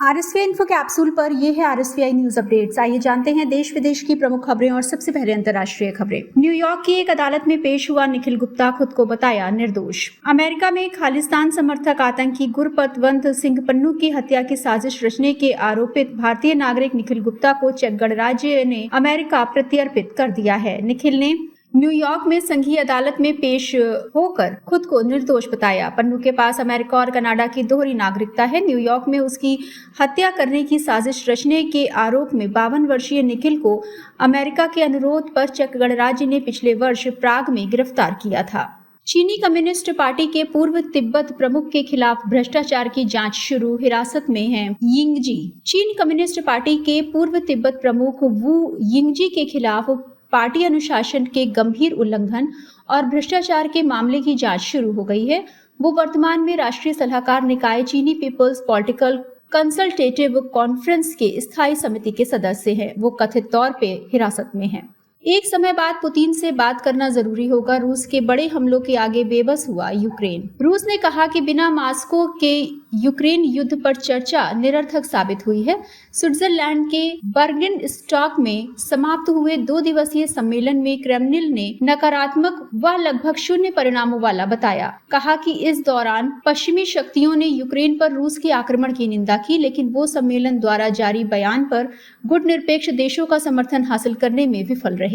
आरएसवीआई info capsule पर ये है आरएसवीआई न्यूज अपडेट्स। आइए जानते हैं देश विदेश की प्रमुख खबरें और सबसे पहले अंतर्राष्ट्रीय खबरें। न्यूयॉर्क की एक अदालत में पेश हुआ निखिल गुप्ता, खुद को बताया निर्दोष। अमेरिका में खालिस्तान समर्थक आतंकी गुरपतवंत सिंह पन्नू की हत्या की साजिश रचने के आरोपित भारतीय नागरिक निखिल गुप्ता को चेक गणराज्य ने अमेरिका प्रत्यर्पित कर दिया है। निखिल ने न्यूयॉर्क में संघीय अदालत में पेश होकर खुद को निर्दोष बताया। पन्नू के पास अमेरिका और कनाडा की दोहरी नागरिकता है। न्यूयॉर्क में उसकी हत्या करने की साजिश रचने के आरोप में 52 वर्षीय निखिल को अमेरिका के अनुरोध पर चेक गणराज्य ने पिछले वर्ष प्राग में गिरफ्तार किया था। चीनी कम्युनिस्ट पार्टी के पूर्व तिब्बत प्रमुख के खिलाफ भ्रष्टाचार की जांच शुरू, हिरासत में है यिंगजी। चीन कम्युनिस्ट पार्टी के पूर्व तिब्बत प्रमुख वू यिंगजी के खिलाफ पार्टी अनुशासन के गंभीर उल्लंघन और भ्रष्टाचार के मामले की जांच शुरू हो गई है। वो वर्तमान में राष्ट्रीय सलाहकार निकाय चीनी पीपल्स पॉलिटिकल कंसल्टेटिव कॉन्फ्रेंस के स्थायी समिति के सदस्य हैं। वो कथित तौर पे हिरासत में हैं। एक समय बाद पुतिन से बात करना जरूरी होगा, रूस के बड़े हमलों के आगे बेबस हुआ यूक्रेन। रूस ने कहा कि बिना मॉस्को के यूक्रेन युद्ध पर चर्चा निरर्थक साबित हुई है। स्विट्जरलैंड के बर्गन स्टॉक में समाप्त हुए 2 दिवसीय सम्मेलन में क्रेमलिन ने नकारात्मक व लगभग शून्य परिणामों वाला बताया। कहा कि इस दौरान पश्चिमी शक्तियों ने यूक्रेन पर रूस के आक्रमण की निंदा की, लेकिन वो सम्मेलन द्वारा जारी बयान पर गुटनिरपेक्ष देशों का समर्थन हासिल करने में विफल रहे।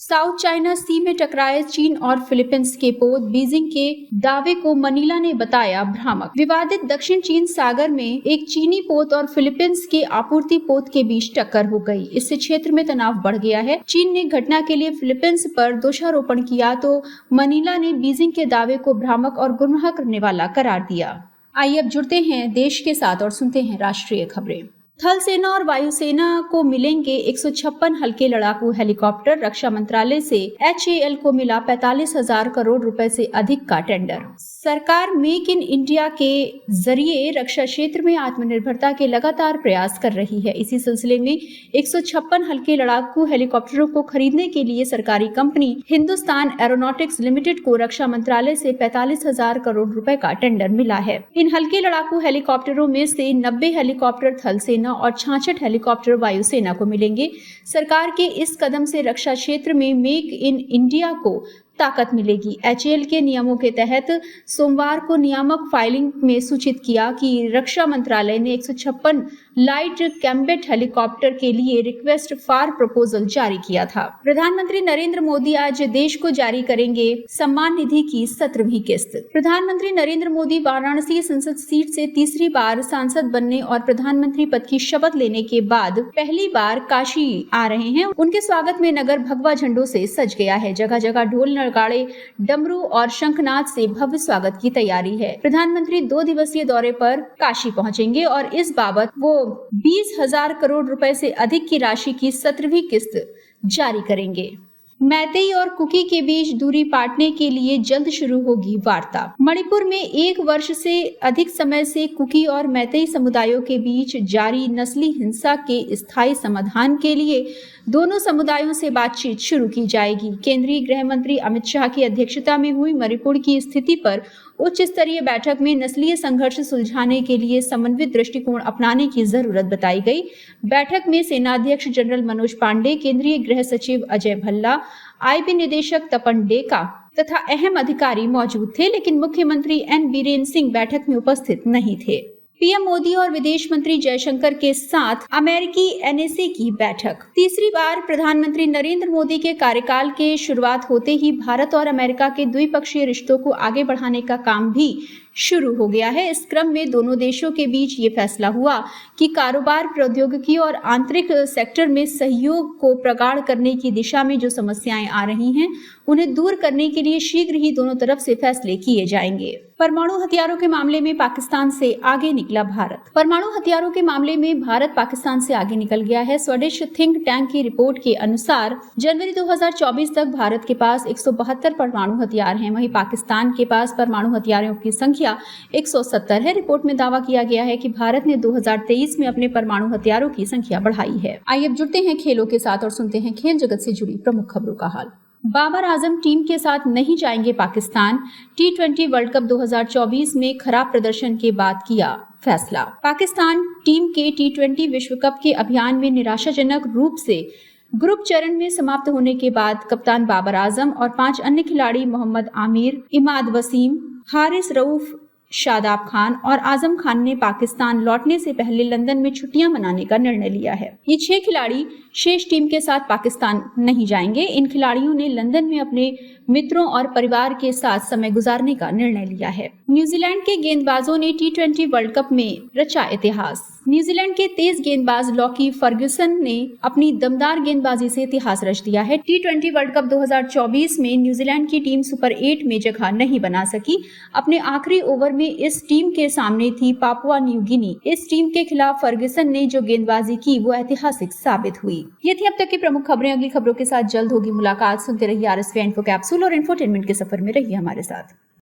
साउथ चाइना सी में टकराए चीन और फिलीपींस के पोत, बीजिंग के दावे को मनीला ने बताया भ्रामक। विवादित दक्षिण चीन सागर में एक चीनी पोत और फिलीपींस के आपूर्ति पोत के बीच टक्कर हो गई। इससे क्षेत्र में तनाव बढ़ गया है। चीन ने घटना के लिए फिलीपींस पर दोषारोपण किया तो मनीला ने बीजिंग के दावे को भ्रामक और गुमराह करने वाला करार दिया। आइए अब जुड़ते हैं देश के साथ और सुनते हैं राष्ट्रीय खबरें। थल सेना और वायुसेना को मिलेंगे 156 हल्के लड़ाकू हेलीकॉप्टर। रक्षा मंत्रालय से HAL को मिला 45,000 करोड़ रुपए से अधिक का टेंडर। सरकार मेक इन इंडिया के जरिए रक्षा क्षेत्र में आत्मनिर्भरता के लगातार प्रयास कर रही है। इसी सिलसिले में 156 हल्के लड़ाकू हेलीकॉप्टरों को खरीदने के लिए सरकारी कंपनी हिंदुस्तान एरोनॉटिक्स लिमिटेड को रक्षा मंत्रालय से 45,000 करोड़ रुपए का टेंडर मिला है। इन हल्के लड़ाकू हेलीकॉप्टरों में से 90 हेलीकॉप्टर थल सेना और 66 हेलीकॉप्टर वायुसेना को मिलेंगे। सरकार के इस कदम से रक्षा क्षेत्र में मेक इन इंडिया को ताकत मिलेगी। HAL के नियमों के तहत सोमवार को नियामक फाइलिंग में सूचित किया कि रक्षा मंत्रालय ने 156 लाइट कैम्बेट हेलीकॉप्टर के लिए रिक्वेस्ट फॉर प्रपोजल जारी किया था। प्रधानमंत्री नरेंद्र मोदी आज देश को जारी करेंगे सम्मान निधि की 17वीं किस्त। प्रधानमंत्री नरेंद्र मोदी वाराणसी संसद सीट से तीसरी बार सांसद बनने और प्रधानमंत्री पद की शपथ लेने के बाद पहली बार काशी आ रहे हैं। उनके स्वागत में नगर भगवा झंडों से सज गया है। जगह जगह ढोल नगाड़े, डमरू और शंखनाद से भव्य स्वागत की तैयारी है। प्रधानमंत्री 2 दिवसीय दौरे पर काशी पहुंचेंगे और इस बाबत वो 20,000 करोड़ रुपए से अधिक की राशि की 17वीं किस्त जारी करेंगे। मैतेई और कुकी के बीच दूरी पाटने के लिए जल्द शुरू होगी वार्ता। मणिपुर में 1 वर्ष से अधिक समय से कुकी और मैतेई समुदायों के बीच जारी नस्ली हिंसा के स्थायी समाधान के लिए दोनों समुदायों से बातचीत शुरू की जाएगी। केंद्रीय गृह मंत्री अमित शाह की अध्यक्षता में हुई मणिपुर की स्थिति पर उच्च स्तरीय बैठक में नस्लीय संघर्ष सुलझाने के लिए समन्वित दृष्टिकोण अपनाने की जरूरत बताई गई। बैठक में सेनाध्यक्ष जनरल मनोज पांडे, केंद्रीय गृह सचिव अजय भल्ला, IB निदेशक तपन डेका तथा अहम अधिकारी मौजूद थे, लेकिन मुख्यमंत्री N बीरेन सिंह बैठक में उपस्थित नहीं थे। पीएम मोदी और विदेश मंत्री जयशंकर के साथ अमेरिकी NSA की बैठक। तीसरी बार प्रधानमंत्री नरेंद्र मोदी के कार्यकाल के शुरुआत होते ही भारत और अमेरिका के द्विपक्षीय रिश्तों को आगे बढ़ाने का काम भी शुरू हो गया है। इस क्रम में दोनों देशों के बीच ये फैसला हुआ कि कारोबार, प्रौद्योगिकी और आंतरिक सेक्टर में सहयोग को प्रगाढ़ करने की दिशा में जो समस्याएं आ रही हैं, उन्हें दूर करने के लिए शीघ्र ही दोनों तरफ से फैसले किए जाएंगे। परमाणु हथियारों के मामले में पाकिस्तान से आगे निकला भारत। परमाणु हथियारों के मामले में भारत पाकिस्तान से आगे निकल गया है। स्वदेश थिंक टैंक की रिपोर्ट के अनुसार जनवरी 2024 तक भारत के पास 172 परमाणु हथियार हैं। वहीं पाकिस्तान के पास परमाणु हथियारों की संख्या 170 है। रिपोर्ट में दावा किया गया है कि भारत ने 2023 में अपने परमाणु हथियारों की संख्या बढ़ाई है। आइए अब जुड़ते हैं खेलों के साथ और सुनते हैं खेल जगत से जुड़ी प्रमुख खबरों का हाल। बाबर आजम टीम के साथ नहीं जाएंगे पाकिस्तान। T20 वर्ल्ड कप 2024 में खराब प्रदर्शन के बाद किया फैसला। पाकिस्तान टीम के T20 विश्व कप के अभियान में निराशाजनक रूप से ग्रुप चरण में समाप्त होने के बाद कप्तान बाबर आजम और 5 अन्य खिलाड़ी मोहम्मद आमिर, इमाद वसीम, हारिस रऊफ, शादाब खान और आजम खान ने पाकिस्तान लौटने से पहले लंदन में छुट्टियां मनाने का निर्णय लिया है। ये 6 खिलाड़ी शेष टीम के साथ पाकिस्तान नहीं जाएंगे। इन खिलाड़ियों ने लंदन में अपने मित्रों और परिवार के साथ समय गुजारने का निर्णय लिया है। न्यूजीलैंड के गेंदबाजों ने T20 वर्ल्ड कप में रचा इतिहास। न्यूजीलैंड के तेज गेंदबाज लॉकी फर्ग्यूसन ने अपनी दमदार गेंदबाजी से इतिहास रच दिया है। T20 वर्ल्ड कप 2024 में न्यूजीलैंड की टीम सुपर 8 में जगह नहीं बना सकी। अपने आखिरी ओवर में इस टीम के सामने थी पापुआ न्यू गिनी। इस टीम के खिलाफ फर्ग्यूसन ने जो गेंदबाजी की वो ऐतिहासिक साबित हुई। ये थी अब तक की प्रमुख खबरें। अगली खबरों के साथ जल्द होगी मुलाकात। सुनते रहिए RSV इन्फो कैप्सूल और इंफोटेनमेंट के सफर में रहिए हमारे साथ।